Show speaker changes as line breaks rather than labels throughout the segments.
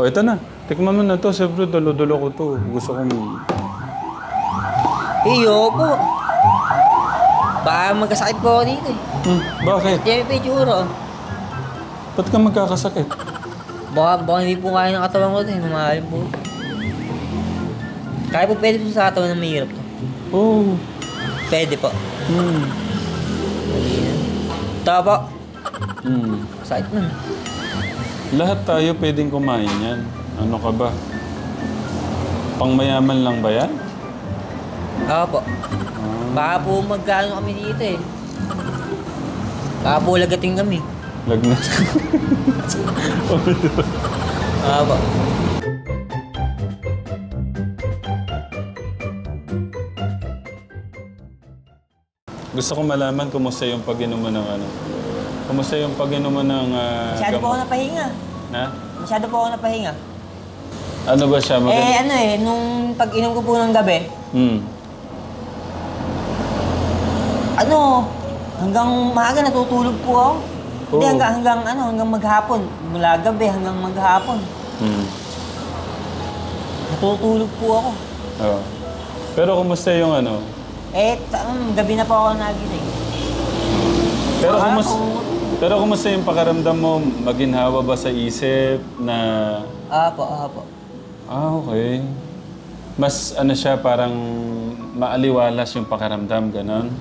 O, ito na. Tikman mo na to. Siyempre, dalo-dalo ko to. Gusto kong...
Opo. Baka magkasakit po ako dito eh.
Bakit?
Diyan may pitsura.
Ba't ka magkakasakit?
Baka hindi po kaya ng katawan ko ito eh. Namahalin po. Kaya po pwede po sa katawan na mahirap to.
Oo.
Pwede po. Ito po. Sakit nun.
Lahat tayo pwedeng kumain yan. Ano ka ba? Pangmayaman lang ba yan?
Po. Baka po magkano kami dito eh. Baka po lagating kami.
Lagnat.
Po.
Gusto ko malaman kumusta yung pag-inom mo ng ano. Kumusta yung pag-inom mo ng
Masyado po ako napahinga.
Na?
Masyado po ako napahinga.
Ano ba siya?
Nung pag-inom ko po ng gabi, hanggang maaga natutulog po ako. Hindi, hanggang maghapon. Mula gabi hanggang maghapon. Natutulog po ako.
Oo. Pero kumusta yung ano?
Gabi na po ako nagising.
Pero kumusta yung pakaramdam mo? Maginhawa ba sa isip na...
Apo.
Okay. Mas ano siya, parang maaliwalas yung pakaramdam, ganon?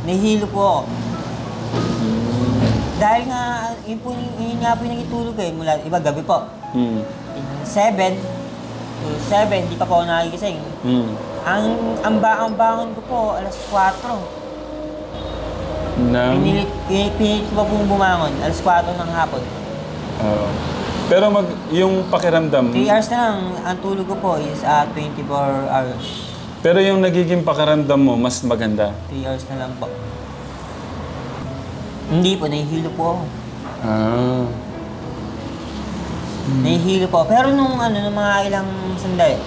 Nahihilo po ako. Dahil nga, yun nga po yung nagitulog eh. Mula, iba gabi po. 7 to 7, di pa po ako nakigising. Ang bangon ko po, alas 4. Pinilit ko pa pong bumangon, alas 4 ng hapon.
Pero yung pakiramdam...
3 hours na lang, ang tulog ko po is 24 hours.
Pero yung nagiging pakiramdam mo, mas maganda?
3 hours na lang po. Hindi po, nahihilo po ako. Nahihilo po. Pero nung mga ilang sandali,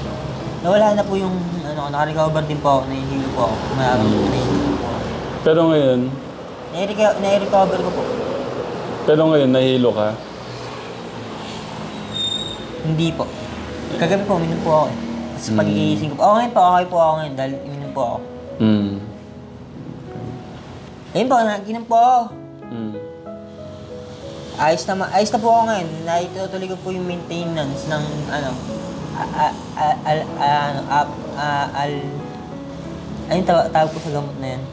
nawala na po yung, naka-recover din po ako, nahihilo po ako. Nahihilo po ako.
Pero ngayon?
Nai-recover ko po.
Pero ngayon, nahihilo ka?
Hindi po. Kagabi po, uminom po ako eh. Tapos pag-iising ko po, okay po ako ngayon dahil uminom po ako. Ayun po, naginom po ako. Ayos na po ako ngayon. Naitutuloy ko po yung maintenance ng anong tawag po sa gamot na yan?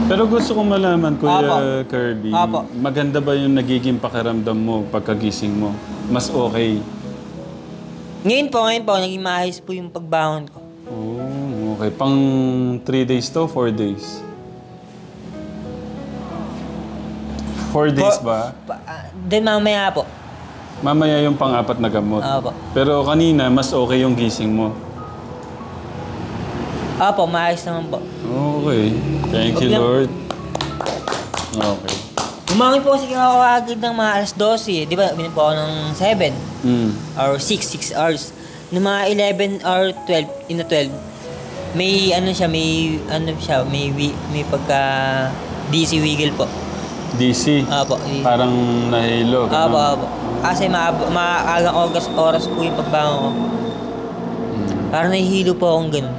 Pero gusto kong malaman, Kuya Kirby, maganda ba yung nagiging pakiramdam mo pagkagising mo? Mas okay?
Ngayon po, naging maayos po yung pagbangon ko.
Okay. Pang 3 days to, 4 days? 4 days ba?
Then mamaya po.
Mamaya yung pang-apat na gamot? Pero kanina, mas okay yung gising mo?
Maayos naman po.
Okay. Thank you, Lord. Okay.
Umangi po kasi ako agad ng mga alas 12 eh. Di ba, binin po ako ng 7 or 6 hours. Noong mga 11 or 12, in the 12, may may pagka DC wiggle po.
DC? Parang nahilo.
Kasi maagang oras po yung pagbangon ko. Parang nahihilo po akong ganun.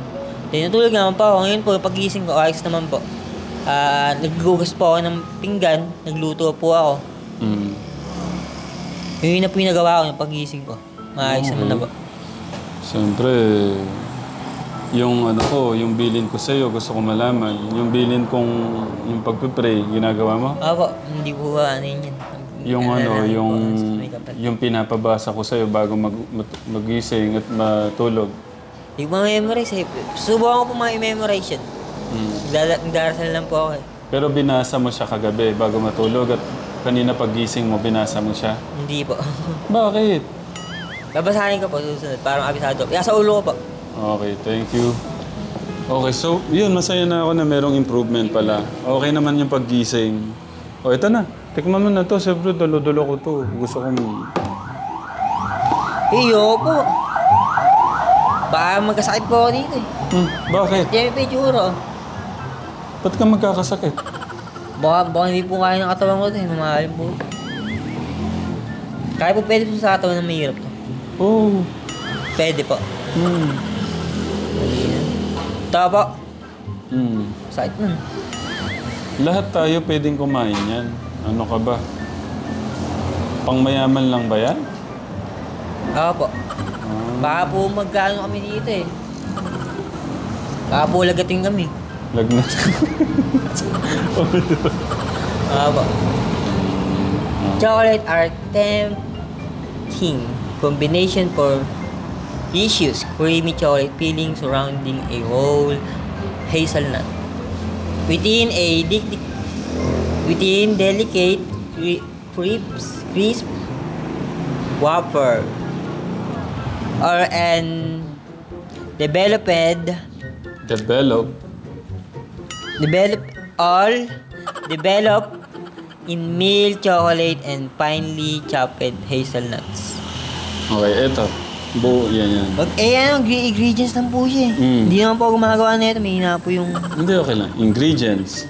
Tinutulog naman po ako. Ngayon po, pag-gising ko, ayos naman po. Naggugas po ako ng pinggan, nagluto po ako. Yun na po yung nagawa ko ng pag-gising ko. Maayos naman na po.
Siyempre, yung bilin ko sa'yo, gusto ko malaman. Yung bilin kong, yung pagpipray, ginagawa mo?
Hindi po yun.
Yung pinapabasa ko sa'yo bago magising at matulog.
Hindi ko ma-memorize eh. Subukan ko po ma-memorize yun. Nagdarasal lang po ako eh.
Pero binasa mo siya kagabi bago matulog at kanina paggising mo, binasa mo siya?
Hindi po.
Bakit?
Babasahin ko po susunod, parang abisado. Sa ulo ko po.
Okay, thank you. Okay, so yun, masaya na ako na merong improvement pala. Okay naman yung paggising. O, ito na. Tikman mo na to. Siyempre, dalo-dalo ko to. Gusto kong...
po. Baka magkasakit po ako dito eh.
Bakit?
Diyan may pitsura.
Ba't ka magkakasakit?
Baka hindi po kaya ng katawan ko ito eh. Mamahalin po. Kaya po pwede po sa katawan na mahirap to.
Oh.
Pwede po.
Hmm.
Ito po.
Hmm.
Sakit nun.
Lahat tayo pwedeng kumain yan. Ano ka ba? Pangmayaman lang ba yan?
Oo po. Baka po magkano kami dito eh. Baka po lagating kami.
Lagnat.
Oo po. Chocolate are tempting combination for delicious creamy chocolate filling surrounding a whole hazelnut. Within delicate crisp wafer or an developed in milk chocolate and finely chopped hazelnuts.
Okay, eto. Buo, yan.
Ingredients lang po siya eh. Hindi naman po ako gumagawa na ito. May hina po yung
Hindi, okay lang. Ingredients.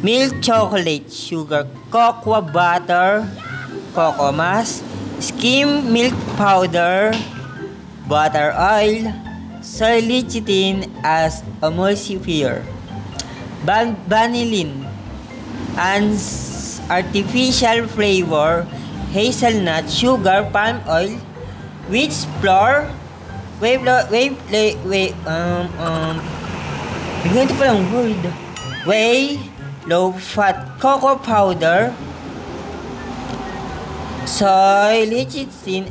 Milk chocolate, sugar, cocoa butter, cocoa mass, skim milk powder, butter oil, soy lecithin as emulsifier, vanillin, and artificial flavor, hazelnut, sugar, palm oil, wheat flour, bigyan ito palang word. Whey, low-fat cocoa powder, soy lecithin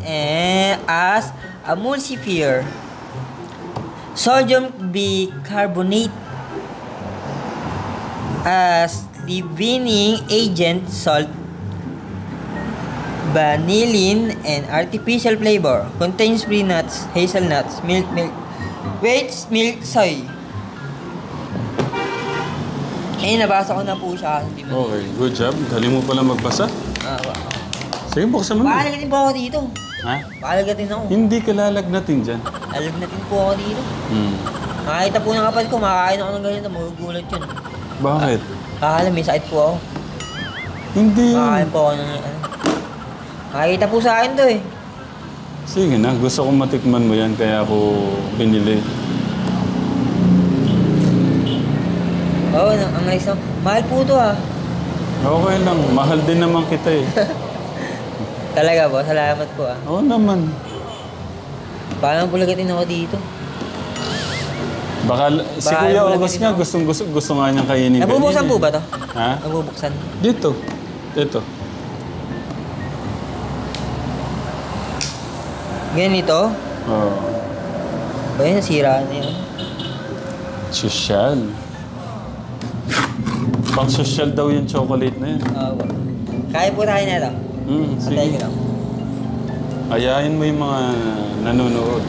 as emulsifier, sodium bicarbonate as leavening agent, salt, vanillin, and artificial flavor. Contains free nuts, hazelnuts, milk, whey, milk, soy. Nabasa ko na po siya.
Okay, good job. Galing mo pala magbasa.
Wow.
Sige, buksan mo na.
Pakalagatin po ako dito.
Ha?
Pakalagatin ako.
Hindi ka lalagnatin dyan.
Alagnatin po ako dito. Makakita po ng kapatid ko, makakain ako ng ganito, magugulat yun.
Bakit?
Akala may sakit po ako.
Hindi yun.
Makakain po ako ng makakita po sa akin to eh.
Sige na, gusto kong matikman mo yan, kaya ako binili.
Oo, ang nice lang. Mahal po to ah.
Okay lang, mahal din naman kita eh.
Talaga po, salamat po ah.
Oo naman.
Paano po lagatin ako dito?
Baka si Kuya August nga, gusto nga niyang kainin kanina.
Nabubuksan po ba to?
Ha?
Nabubuksan?
Dito. Ito.
Ganito?
Oo.
Ba yun, nasira na yun.
Sosyal. Pang sosyal daw yung chocolate na yun.
Oo. Kaya po tayo na ito.
Sige.
Antayin ko lang.
Ayahin mo yung mga nanonood.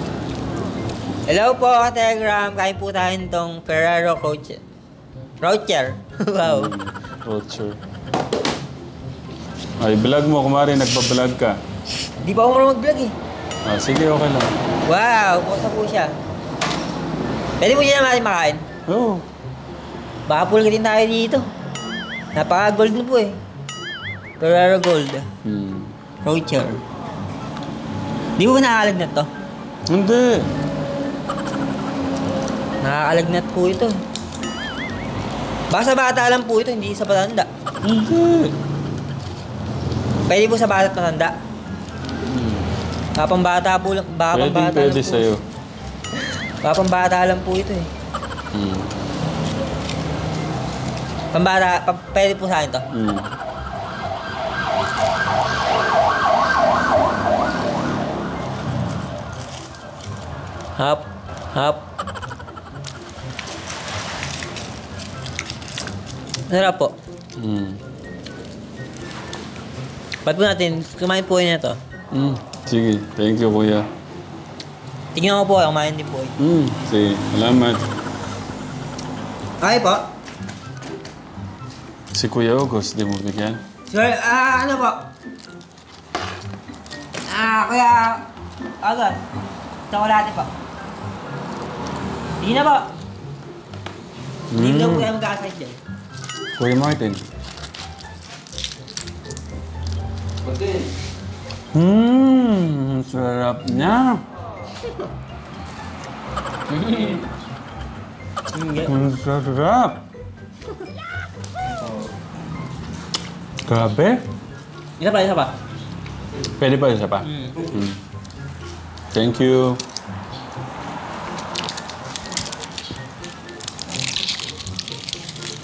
Hello po, Telegram. Kain po tayo nitong Ferrero Rocher. Wow.
Rocher. Ay, vlog mo. Kumari, nagpa-vlog ka.
Di pa ako marunong mag-vlog eh.
Sige, okay lang.
Wow, bukas na po siya. Pwede po siya natin makain.
Oo.
Baka pulgatin tayo dito. Napaka-gold na po eh. Ferrero Gold. Rocher. Di mo ba nakakalagnat to?
Hindi.
Nakakalagnat po ito. Baka sa bata lang po ito, hindi sa patanda.
Hindi.
Pwede po sa bata at matanda. Baka pambata po lang. Baka pambata lang
Pwede
po.
sa'yo.
Baka pambata lang po ito eh. Pambata, pwede po sa akin to. Hop. Sarap po. Ba't po natin, kumain po yun na to.
Sige, thank you, Kuya.
Tingnan ko po, kumain din po eh.
Sige, salamat.
Ay po.
Si Kuya August, di mo bigyan?
Sir, ano po? Kuya, agad. Tsokolate po. Hindi na po. Hindi daw po kayo mag-aasay dyan.
Kuya Martin. Sarap niya. Ang sarap. Grabe.
Isa pa.
Pwede pa, isa pa. Thank you.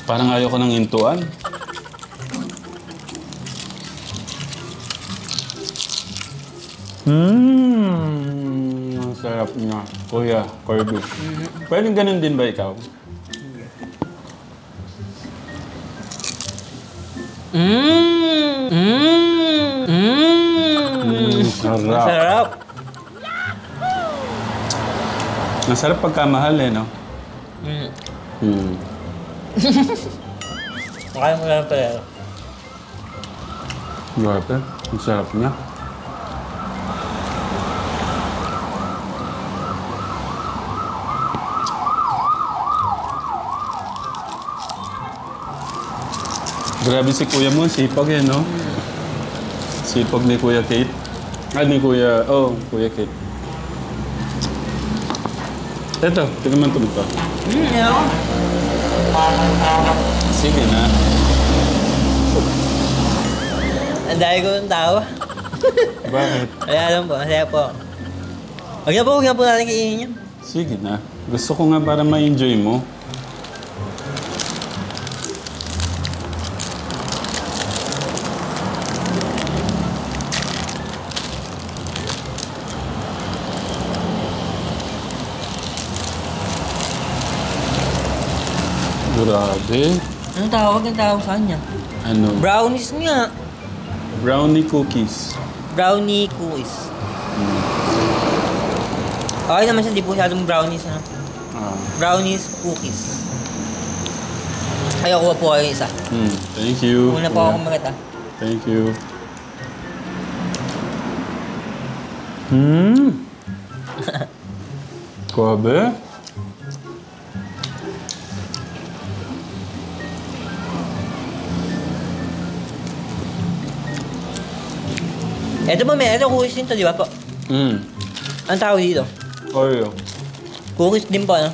Parang ayaw ko ng intuan. Ang sarap niya. Kuya, Kirby. Pwedeng ganun din ba ikaw? Sarap.
Sarap.
Masarap pagkamahal eh, no?
Kaya mo lang pala.
Grabe. Ang sarap niya. Grabe si Kuya mo, sipag eh, no? Sipag ni Kuya Kate. Ni Kuya... Oh, Kuya Kate. Eto, tignan mo ito.
Ano?
Sige na.
Ang dahil ko ng tao.
Bakit?
Kaya alam po, masaya po. Huwag na po natin kainin yan.
Sige na. Gusto ko nga para ma-enjoy mo. Grabe.
Anong tawag ng tawag sa kanya?
Ano?
Brownies nga.
Brownie cookies.
Brownie cookies. Okay naman siya, di po masyadong brownies. Ano? Brownies cookies. Ayaw ko po kayo isa.
Thank you.
Una po ako kumagat ah.
Thank you. Grabe.
Ito po, ito cookies din to, di ba po? Ang tawag dito?
Oreo.
Cookies din po, ano?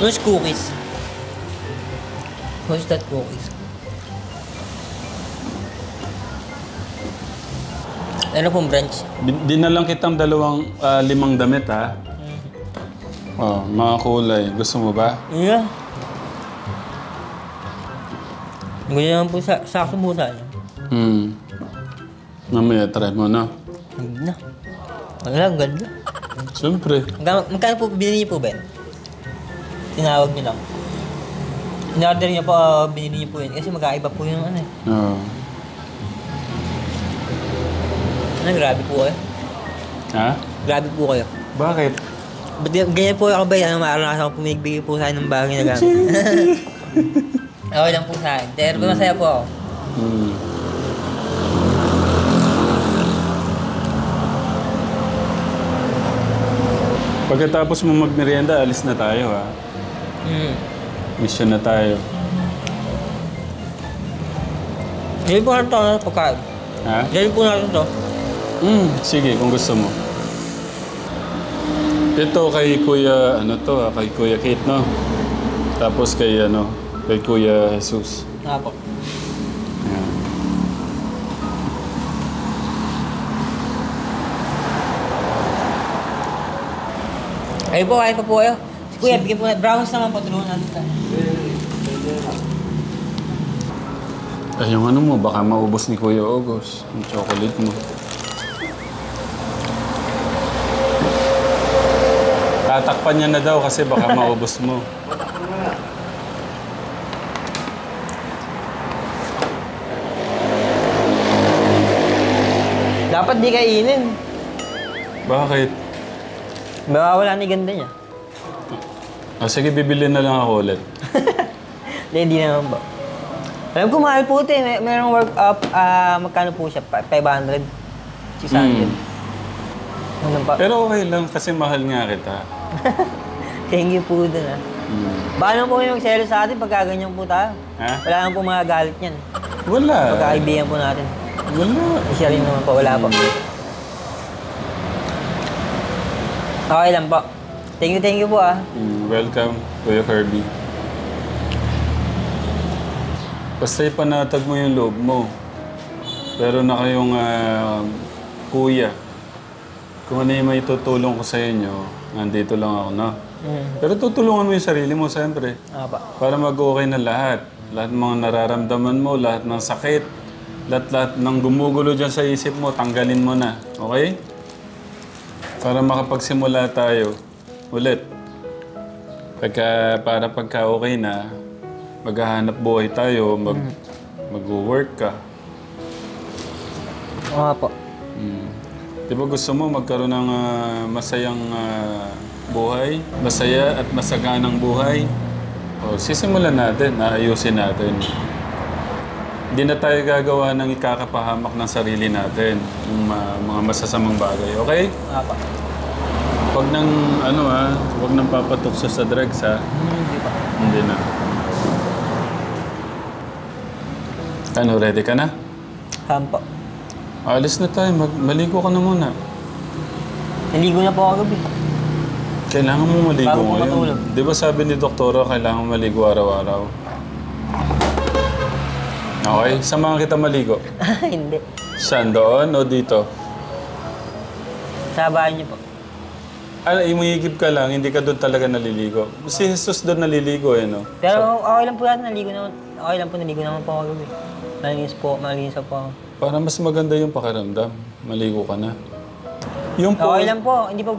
Where's cookies? Where's that cookies? Ano pong branch?
Dinalang kitang 5 damit, ha? Oh, mga kulay. Gusto mo ba?
Yeah. Ganyan naman po sakto po tayo.
Mamaya, try mo na.
Hindi na. Wala, ang ganda.
Siyempre.
Magkano po binili niyo po, Ben? Tinawag niyo lang. In-order niyo po, binili niyo po yun. Kasi magkaiba po yung ano eh.
Oo.
Ano, grabe po kayo.
Ha?
Grabe po kayo.
Bakit?
Ba't ganyan po ako ba? Ano, maaranasan ko pumigbigay po sa akin ng bagay na gamit. Okay lang po sa akin. Pero masaya po ako.
Pagkatapos mo magmerienda, alis na tayo, ha? Mission na tayo.
Gawin po natin ito na pagkain.
Ha?
Gawin po natin ito.
Sige, kung gusto mo. Ito kay Kuya, kay Kuya Kate, no? Tapos kay, kay Kuya Jesus.
Nga po.
Ayan.
Ayun po, kain pa po kayo. Si Kuya, bigyan po na. Browns naman po, tulungan natin tayo.
Ay, yung mo, baka maubos ni Kuya August. Yung chocolate mo. Tatakpan niya na daw kasi baka maubos mo.
Dapat di kainin.
Bakit?
Baka wala na yung ganda niya.
Sige, bibili na lang ako ulit.
Hindi naman ba? Alam ko, mahal po ito eh. Merong work up, magkano po siya? 500? 600? Ano pa?
Pero okay lang kasi mahal nga kita.
Thank you po dun ah. Baka naman po yung magselo sa atin pagka ganyan po tayo.
Ha?
Wala naman po mga galit yan.
Wala.
Pagkakaibigan po natin.
Wala.
Siya rin naman po, wala po. Okay lang po. Thank you po ah.
Welcome, Kuya Kirby. Basta ipanatag mo yung loob mo. Pero na kayong kuya. Kung ano yung may tutulong ko sa inyo, nandito lang ako, no? Pero tutulungan mo yung sarili mo, siyempre.
Apa.
Para mag-okay na lahat. Lahat ng mga nararamdaman mo, lahat ng sakit, lahat ng gumugulo dyan sa isip mo, tanggalin mo na. Okay? Para makapagsimula tayo ulit. Para pagka okay na, maghahanap buhay tayo, mag-work ka.
Oo po.
Di ba gusto mo magkaroon ng masayang buhay? Masaya at masaganang buhay? O, sisimulan natin, ayusin natin. Hindi na tayo gagawa ng ikakapahamak ng sarili natin, yung mga masasamang bagay, okay?
Apa.
Huwag nang, huwag nang papatukso sa drugs, ha?
Hindi pa.
Hindi na. Ano, ready ka na?
Po.
Alis na tayo, maligo ka na muna.
Naligo na po ako gabi.
Kailangan mo maligo
Bago po
ngayon.
matulog.
Di ba sabi ni doktora, kailangan maligo araw-araw? Okay, samahan kita maligo.
Hindi.
Saan, doon o dito?
Sa bahay niyo po.
Imuyigib ka lang, hindi ka doon talaga naliligo. Si Jesus doon naliligo no?
Pero okay lang po natin, naligo naman. Okay lang po, naligo naman po ako gabi. Malinis po ako.
Para mas maganda yung pakiramdam, maligo ka na. Yung po...
Okay lang po, hindi po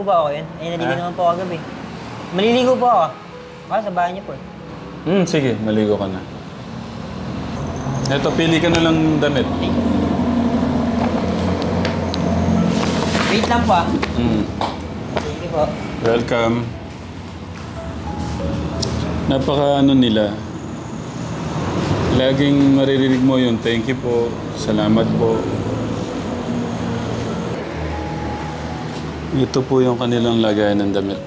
ba ako yun? Ay, naligo naman po ako gabi. Maliligo po ako. Baka sa bahay niyo po.
Sige, maligo ka na. Eto, pili ka na lang damit.
Wait lang po ah. Thank you po.
Welcome. Napaka nila. Laging maririnig mo yun. Thank you po. Salamat po. Ito po yung kanilang lagayan ng damit.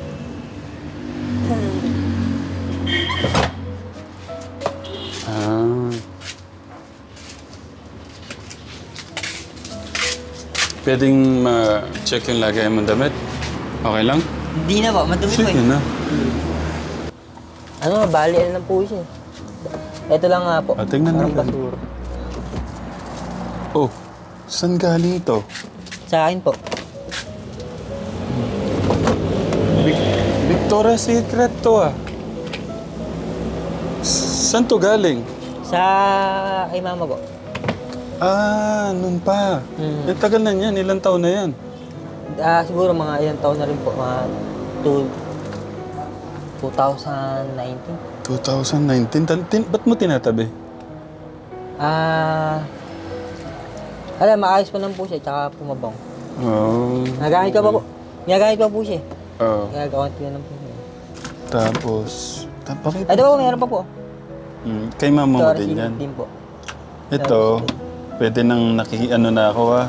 Pwedeng ma-check yung lagayan ng damit? Okay lang?
Hindi na po, madumi po
Sige
eh.
na.
Bali lang po siya. Ito lang nga po.
Tingnan
Parang
natin.
basura.
Oh, saan galing ito?
Sa akin po.
Victoria's Secret to Saan to galing?
Sa kay mama po.
Nun pa. Tagal na yan. Ilang taon na yan?
Siguro mga ilang taon na rin po. Mga 2019.
2019? Ba't mo tinatabi?
Maayos pa lang po siya, tsaka pumabang.
Oh.
Nagamit ka pa po. Ginagamit pa po siya.
Oh.
Gagawin ko lang po siya.
Tapos...
Ito po, meron pa po.
Kay mama mo
Victoria's
din
Secret
yan.
din po.
Ito, pwede nang na ako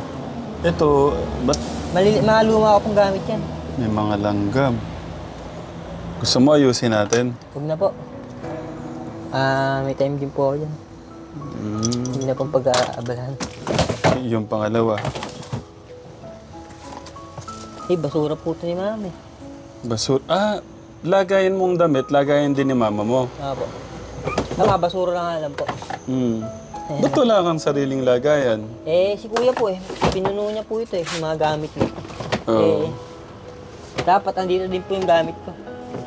Ito, ba't
Mga luma ko pong gamit yan.
may mga langgam? Gusto mo ayusin natin?
Huwag na po. May time din po ako dyan. Hindi na pong pag-aabalahan.
Yung pangalawa.
Basura po ito ni mami.
Basura. Lagayin mong damit, lagayin din ni mama mo.
Po. Basura lang nga lang po.
Ba't wala kang sariling lagayan?
Si kuya po pinuno niya po ito yung mga gamit niya.
Oo.
Dapat andito din po yung gamit ko.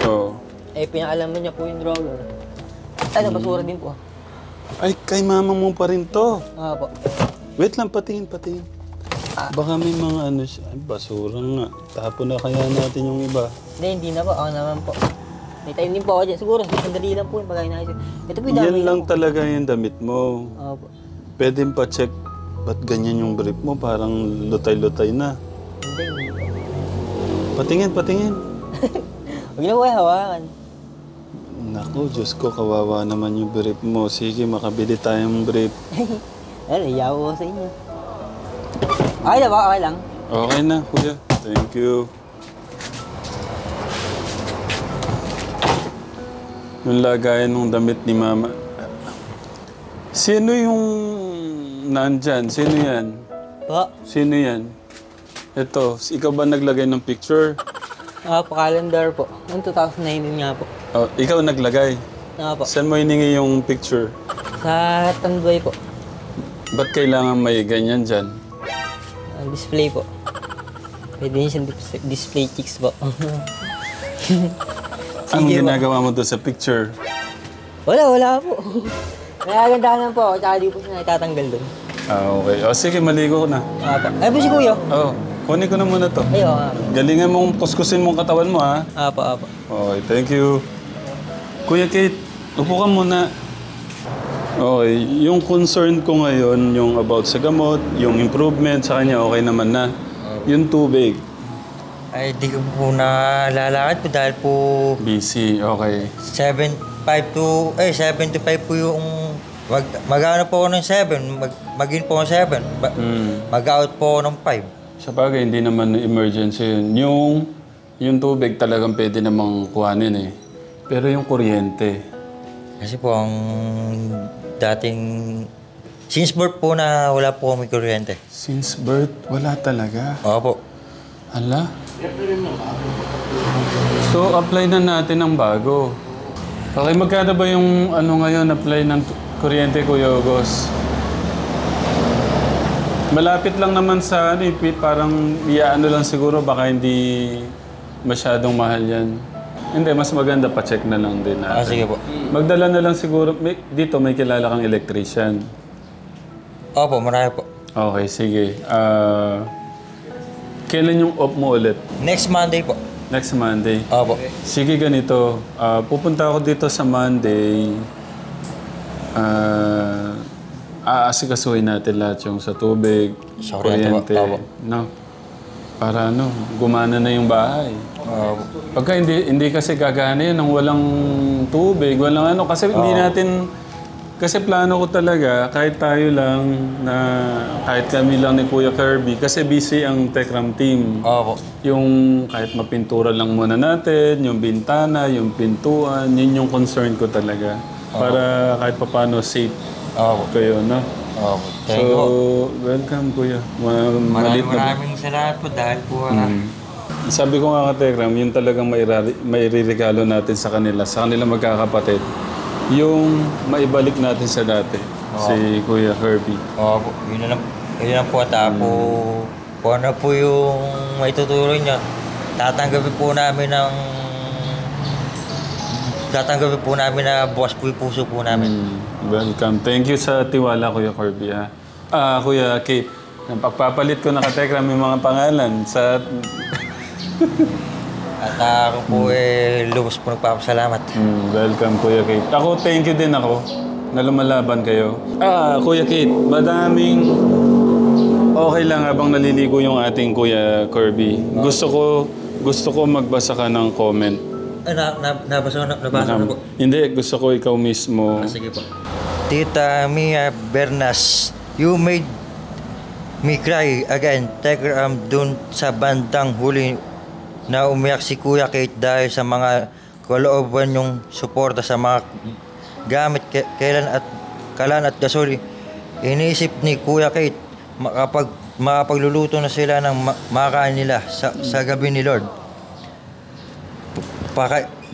Oo.
Pinakalaman niya po yung drawer. Basura din po.
Ay, kay mama mo pa rin to.
Po.
Wait lang, patingin. Baka may mga siya. Ay, basura nga. Tapon na kaya natin yung iba.
Hindi na po. Ako naman po. May time din po ako dyan. Siguro, sandali lang po yung pagkain na ito po yung dami.
Yan lang talaga yung damit mo.
Po.
Pwede pa check. Ba't ganyan yung brief mo? Parang lutay-lutay na.
Hindi po.
Patingin.
Huwag na po hawakan.
Naku, Diyos ko, kawawa naman yung brief mo. Sige, makabili tayong brief.
Iyaw ko sa inyo. Okay na ba? Okay lang?
Okay na, kuya. Thank you. Yung lagayan ng damit ni mama. Sino yung nandyan? Sino yan?
Po.
Sino yan? Ito, ikaw ba naglagay ng picture?
Po, calendar po. Noong 2019 nga po.
Oh, ikaw naglagay.
Po.
Saan mo hiningi yung picture?
Sa Tanduay po.
Ba't kailangan may ganyan dyan?
Display po. Pwede din siyang display chicks po.
Anong ginagawa mo doon sa picture?
Wala po. Nagagandahan po ako, tsaka di po siya naitatanggal doon.
Okay. O sige, maligo ko na.
Po. Ay po si Kuya.
Kunin ko na muna to.
Ayo.
Galingan mong kuskusin mong katawan mo, ha?
Apo.
Okay, thank you. Kuya Kate, upo ka muna. Okay, yung concern ko ngayon, yung about sa gamot, yung improvement sa kanya, okay naman na. Yung tubig,
Ay, di ko po nalalakad po dahil po
busy, okay.
7 to 5 po yung mag-ano po ako ng 7, mag-in po ako ng 7, mag-out po ako ng 5.
Sa bagay, hindi naman emergency yun. Yung tubig talagang pwede namang kuhanin eh. Pero yung kuryente,
Kasi po ang dating, since birth po na wala po kami kuryente.
since birth, wala talaga.
Opo.
Hala? So, apply na natin ng bago. Okay, magkano ba yung ngayon, apply ng kuryente, Kuya Ogos? Malapit lang naman sa parang iaano lang siguro, baka hindi masyadong mahal yan. Hindi, mas maganda pa-check na lang din natin.
Sige po.
Magdala na lang siguro, dito may kilala kang electrician.
Opo, marami po.
Okay, sige. Kailan yung off mo ulit?
Next Monday po.
Next Monday.
Opo.
Sige, ganito. Pupunta ako dito sa Monday. Aasikasuhin natin lahat yung sa tubig,
Sa
kuryente.
kuryente,
No? Para gumana na yung bahay. Pagka hindi kasi gagana yun nang walang tubig, walang kasi hindi natin, kasi plano ko talaga, kahit tayo lang, kahit kami lang ni Kuya Kirby, kasi busy ang Techram team.
Opo.
Yung kahit mapintura lang muna natin, yung bintana, yung pintuan, yun yung concern ko talaga. Para kahit paano safe kayo, no?
Opo.
So,
Thank you.
welcome, Kuya.
Maraming salamat po dahil po
Sabi ko nga ka Tekram, yun talagang mairirigalo natin sa kanila magkakapatid, yung maibalik natin sa dati, si Kuya Kirby.
Opo. Yun na po. Kung ano po yung maituturo niya, tatanggapin po namin na bukas po yung puso po namin.
Welcome. Thank you sa tiwala, Kuya Kirby. Kuya Kate, pagpapalit ko na ka Tekram yung mga pangalan sa...
At ako po lubos po nagpapasalamat.
Welcome, Kuya Kate. Ako, thank you din ako na lumalaban kayo. Kuya Kate, madaming okay lang habang naliligo yung ating Kuya Kirby. Gusto ko magbasa ka ng comment.
Nabasa na po.
Hindi, gusto ko ikaw mismo.
Sige po. Tita Mia Bernas, you made me cry again. Tekram dun sa bandang huli na umiyak si Kuya Kate dahil sa mga kalooban yung suporta sa mga gamit, kalan at gasoli. Iniisip ni Kuya Kate makapagluluto na sila ng makain nila sa gabi ni Lord.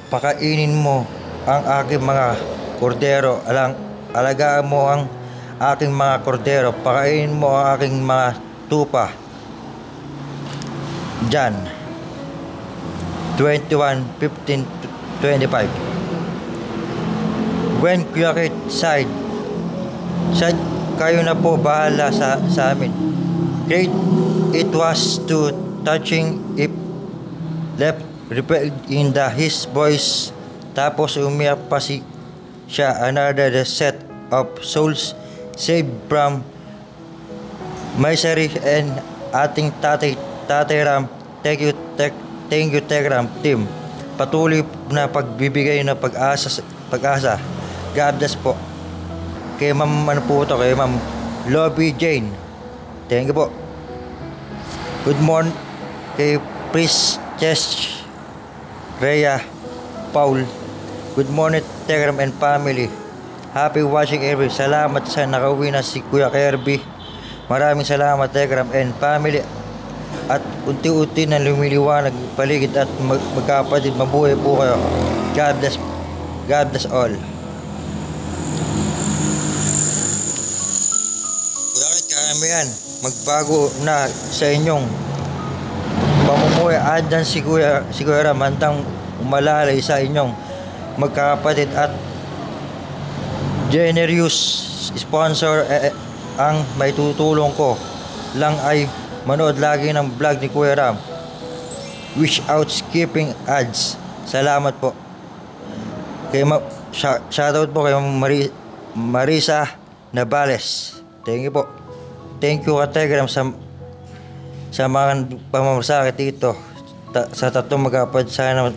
Pakainin mo ang aking mga kordero, alagaan mo ang aking mga kordero, pakainin mo ang aking mga tupa. John 21:15-25. When Kuya Kate said, kayo na po bahala sa amin. Great it was to touching if left repelled in his voice. Tapos umiyak pa siya. Another set of souls saved from misery and ating Tatay Ram. Thank you Tekram team. Patuloy na pagbibigay ng pag-asa. God bless po. Kay Ma'am kay Ma'am Lobby Jane. Thank you po. Good morning kay Princess Rhea Paul. Good morning Tekram and family. Happy watching every. Salamat sa nakauwi na si Kuya Kirby. Maraming salamat Tegram and family. At unti-unti na lumiliwanag paligid at magkapatid. Mabuhay po kayo. God bless all. Bakit kami yan? Magbago na sa inyong pamumuhay. Andyan si Kuya Ram handang umalalay sa inyong magkakapatid at generous sponsor. Ang may tutulong ko lang ay manood lagi ng vlog ni Kuya Ram without skipping ads. Salamat po. Shoutout po kay Marisa Navales. Thank you po. Thank you Kategram sa mga pamamasakit dito sa tatlong magkapatid. Sana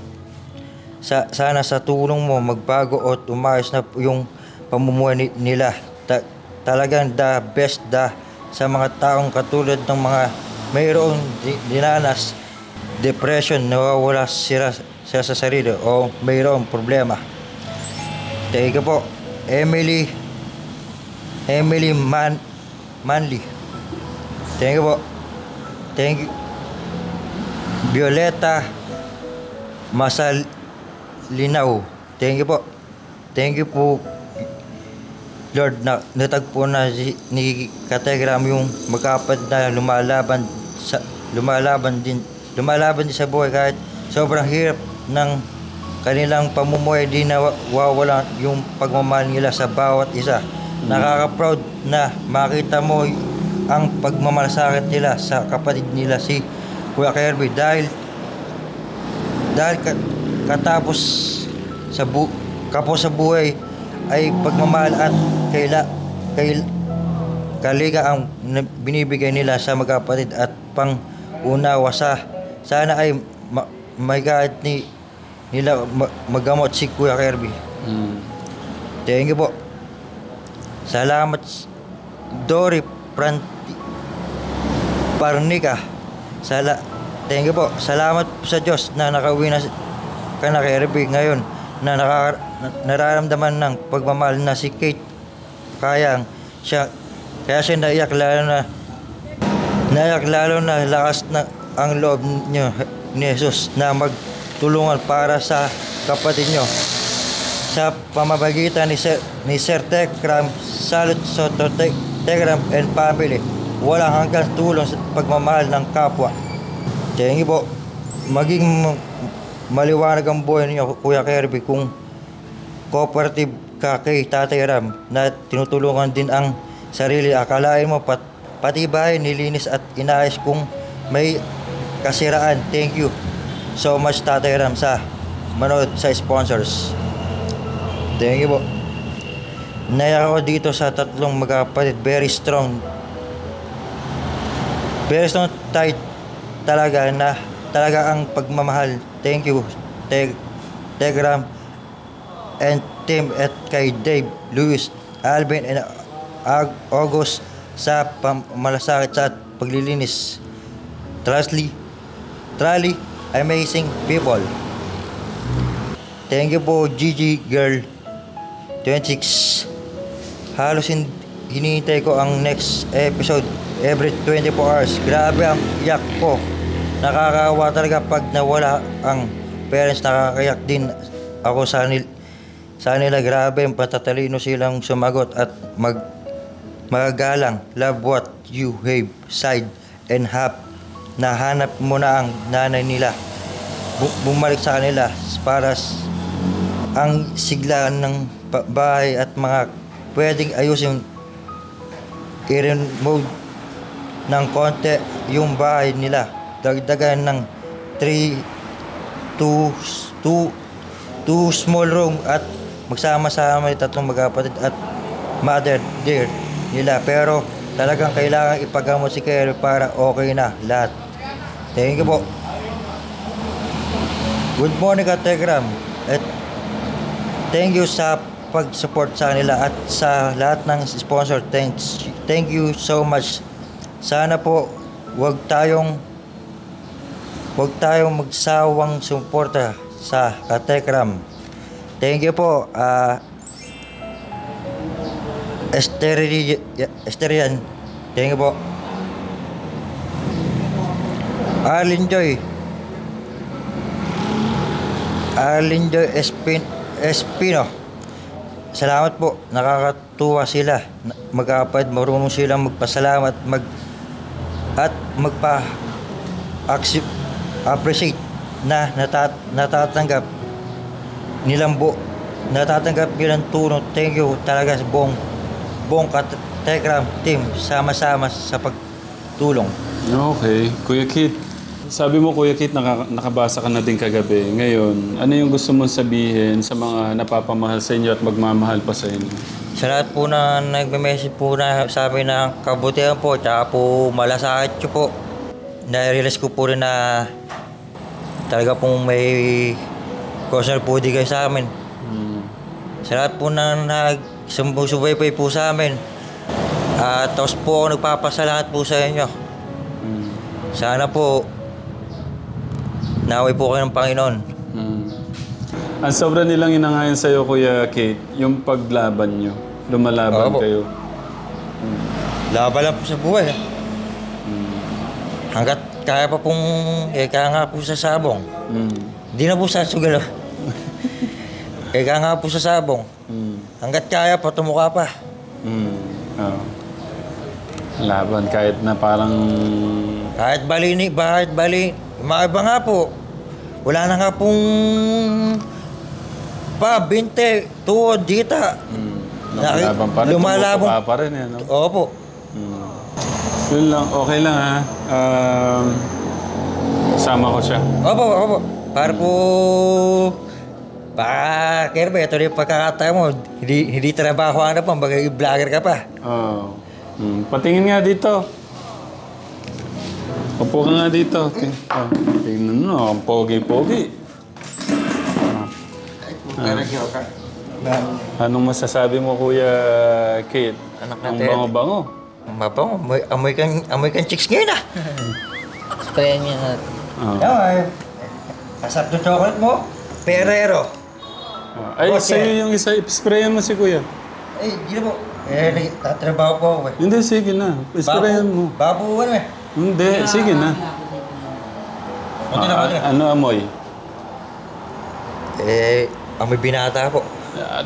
sa tulong mo magbago o umayos na yung pamumuhay nila. Talagang the best sa mga taong katulad ng mga mayroong dinanas depression, nawawala sila sa sarili o mayroong problema. Thank you po. Emily Manly. Thank you po. Thank you. Violeta Masalinaw. Thank you po. Thank you po Lord na natagpo na ni Kategram yung magkapatid na lumalaban din sa buhay kahit sobrang hirap ng kanilang pamumuhay. Di nawawala yung pagmamahal nila sa bawat isa. Nakaka-proud na makita mo ang pagmamalasakit nila sa kapatid nila si Kuya Kirby dahil katapos sa buhay ay pagmamahal at kaliga ang binibigay nila sa magkapatid at pang-unawa sana ay may kahit nila magamot si Kuya Kirby. Thank you po. Salamat Dory Parnica. Thank you po. Salamat sa Diyos na nakauwi na ka na Kirby ngayon na nararamdaman ng pagmamahal na si Kate. Kaya siya naiyak lalo na lakas na ang loob niyo ni Jesus na magtulungan para sa kapatid niyo sa pamamagitan ni Sir Tegram. Salute sa Tegram and family. Walang hanggang tulong sa pagmamahal ng kapwa. Thank you po. Maging maliwanag ang buhay niyo Kuya Kirby kung cooperative ka kay Tatay Ram na tinutulungan din ang sarili. Akalain mo pati bahay nilinis at inayos kung may kasiraan. Thank you so much Tatay Ram sa manood sa sponsors. Thank you po. Naiyak ako dito sa tatlong magkapatid. Very strong tight talaga ang pagmamahal. Thank you Tegram and team at kay Dave, Luis, Alvin and August sa pamalasakit sa paglilinis. Truly amazing people. Thank you po Gigi Girl 26. Halos hinihintay ko ang next episode every 24 hours. Grabe ang iyak ko. Nakakawa talaga pag nawala ang parents. Nakakayak din ako sa nila. Grabe ang patatalino silang sumagot at magagalang. Love what you have said and have. Nahanap mo na ang nanay nila. Bumalik sa kanila para ang siglaan ng bahay at mga pwedeng ayusin. I-remove ng konti yung bahay nila. Dagdagan ng 2 small room at magsama-sama yung tatlong magkapatid at mother dear nila. Pero talagang kailangan ipagamot si Kerry para okay na lahat. Thank you po. Good morning Kategram at thank you sa pag-support sa kanila at sa lahat ng sponsor. Thank you so much. Sana po wag tayong magsawang suporta sa Kategram. Thank you po. Esterian. Thank you po. Arlene Joy. Arlene Joy Espino. Salamat po. Nakakatuwa sila. Magkapatid, marunong silang magpasalamat at appreciate na natatanggap nilang tulong. Thank you talaga sa buong Telegram team, sama-sama sa pagtulong.
Okay. Kuya Kit, sabi mo Kuya Kit, nakabasa ka na din kagabi. Ngayon, ano yung gusto mong sabihin sa mga napapamahal sa inyo at magmamahal pa sa inyo?
Sa lahat po na nagme-message po na sa amin ng kabutihan po, tsaka po malasakit ko po. Na-realize ko po rin na talaga pong may concern po di kayo sa amin. Sa lahat po na nagsubaybay po sa amin. At tapos po ako nagpapasalamat po sa inyo. Sana po naway po kayo ng Panginoon.
Ang sobra nilang inangayon sa'yo, Kuya Kate, yung paglaban nyo. Lumalaban
Opo.
kayo.
Laban lang po sa buhay. Hanggat kaya pa pong kaya nga po sa sabong. Hindi na po sa sugalo. Kaya nga po sa sabong. Hanggat kaya pa, tumukha pa.
Oo. Laban kahit na parang...
Kahit bali. Mga iba nga po. Wala na nga pong... 20, tuod, dita.
Lumalaban pa rin.
Lumalabang.
Tumutuka pa rin eh, no?
Opo.
Yun lang. Okay lang ha. Sama ko siya.
Opo. Para po... Kirby, ito rin yung pagkakataon mo. Hindi trabaho na pa, bagay vlogger ka pa.
Oo. Patingin nga dito. Upo ka nga dito. Tingnan mo, ang pogi-pogi. Anong masasabi mo, Kuya Kate?
Anak
Ang
natin.
bango-bango.
Mabango, amoy kang chicks ngayon ah.
Sprayan niya na.
Ay, kasap ng chocolate mo, Ferrero.
Ay,
Okay.
sa'yo yung isa. Sprayan mo si Kuya.
Ay, hindi na po. Tatrabaho po ako eh.
Hindi, sige na. Sprayan mo.
Babu ano eh.
Hindi, sige na.
Buti na.
Ano amoy?
Amoy binata po.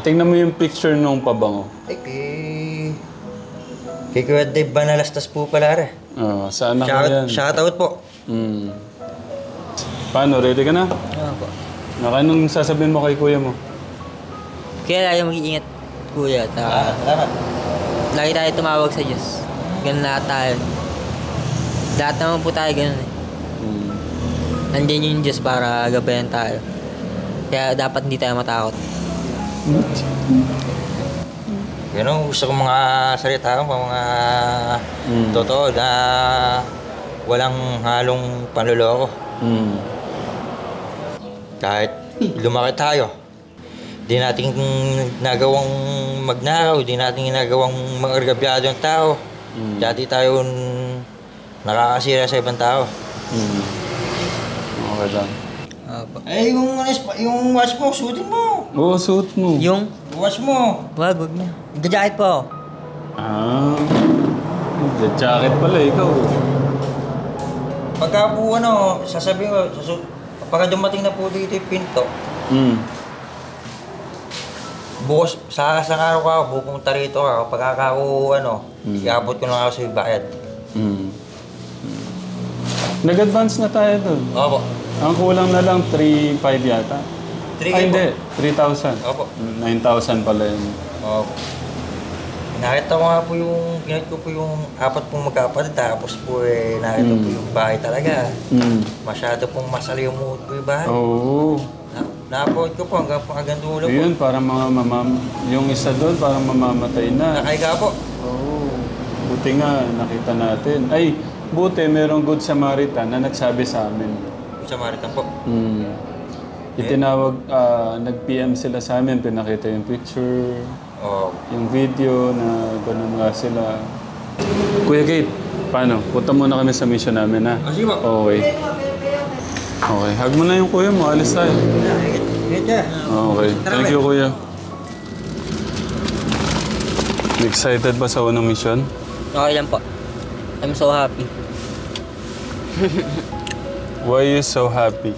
Tingnan mo yung picture nung pabango.
Ay, kay Kuya Dave Banalastas po pala rin.
Saan ako yan?
Shoutout po.
Paano? Ready ka na?
Ano po?
Anong sasabihin mo kay kuya mo?
Kaya lagi mag-iingat, kuya.
Salamat.
Lagi tayo tumawag sa Diyos. Ganun lahat tayo. Lahat naman po tayo ganun eh. Nandiyan yung Diyos para gabayan tayo. Kaya dapat hindi tayo matakot.
Yun ang gusto kong mga salita ko, mga totoo na walang halong panluloko. Kahit lumaki tayo, di natin nagawang magnakaw, di natin ginagawang mag-argabyado ng tao. Dati tayo nakakasira sa ibang tao.
Okay lang.
Yung watch mo, suotin mo.
Oo, suot mo.
Yung,
Watch mo.
wag na. Gajakit po ako.
Jacket pala, ikaw.
Pagka po sasabihin ko, pagka dumating na po dito yung pinto, bukas, sa araw ka, pupunta rito ka, pagka ako, iabot ko lang ako sa bayad.
Nag-advance na tayo doon.
Opo.
Ang kulang na lang 3,500 yata.
3K
Ay,
po.
hindi. 3,000.
Opo.
9,000 pala yun.
Opo. Nakita ko nga po pinag ko po yung apat pong magkapatid, tapos po nakita po yung bahay talaga. Masyado pong masalimuot po yung bahay.
Oo.
Napod ko po hanggang dulo po.
Yun, para mga yung isa doon, parang mamamatay na.
Nakaiga po.
Oo. Buti nga, nakita natin. Ay, buti, merong Good Samaritan na nagsabi sa amin.
Sa Maritan po.
Itinawag, nag-PM sila sa amin, pinakita yung picture, yung video na gano'n nga sila. Kuya Kate, paano? Punta muna kami sa mission namin, ha?
Sige po.
Okay. Okay, hug mo na yung kuya mo, alis tayo.
Ingat niya.
Okay, thank you kuya. Excited ba sa unang mission?
Okay lang po. I'm so happy.
Why are you so happy?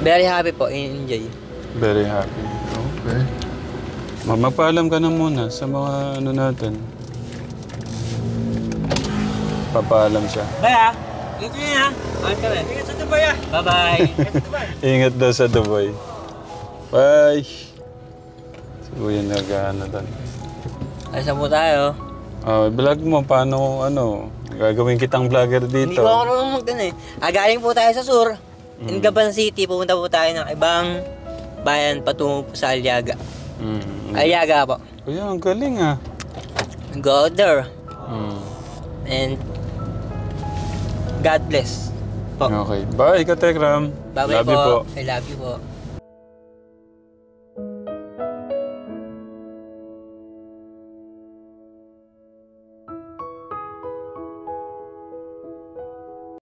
Very happy po. Enjoy.
Very happy. Okay. Magpaalam ka na muna sa mga ano natin. Papaalam siya.
Baya! Ito na ha. Bakit kami? Ingat sa Dubai ah. Bye-bye.
Ingat daw sa Dubai. Bye! Siguro yun nag-ano doon.
Ayos po tayo.
Vlog mo, paano gagawin kitang vlogger
Hindi
dito.
ko ako marunong mag-dun eh. Galing po tayo sa Sur. In Gaban City, pumunta po tayo ng ibang bayan patungo po sa Aliaga. Aliaga po.
Kuya, ang galing ah.
Go out there.
Mm.
And God bless po.
Okay. Bye, Katekram.
Bye-bye
Love you po.
I love you po.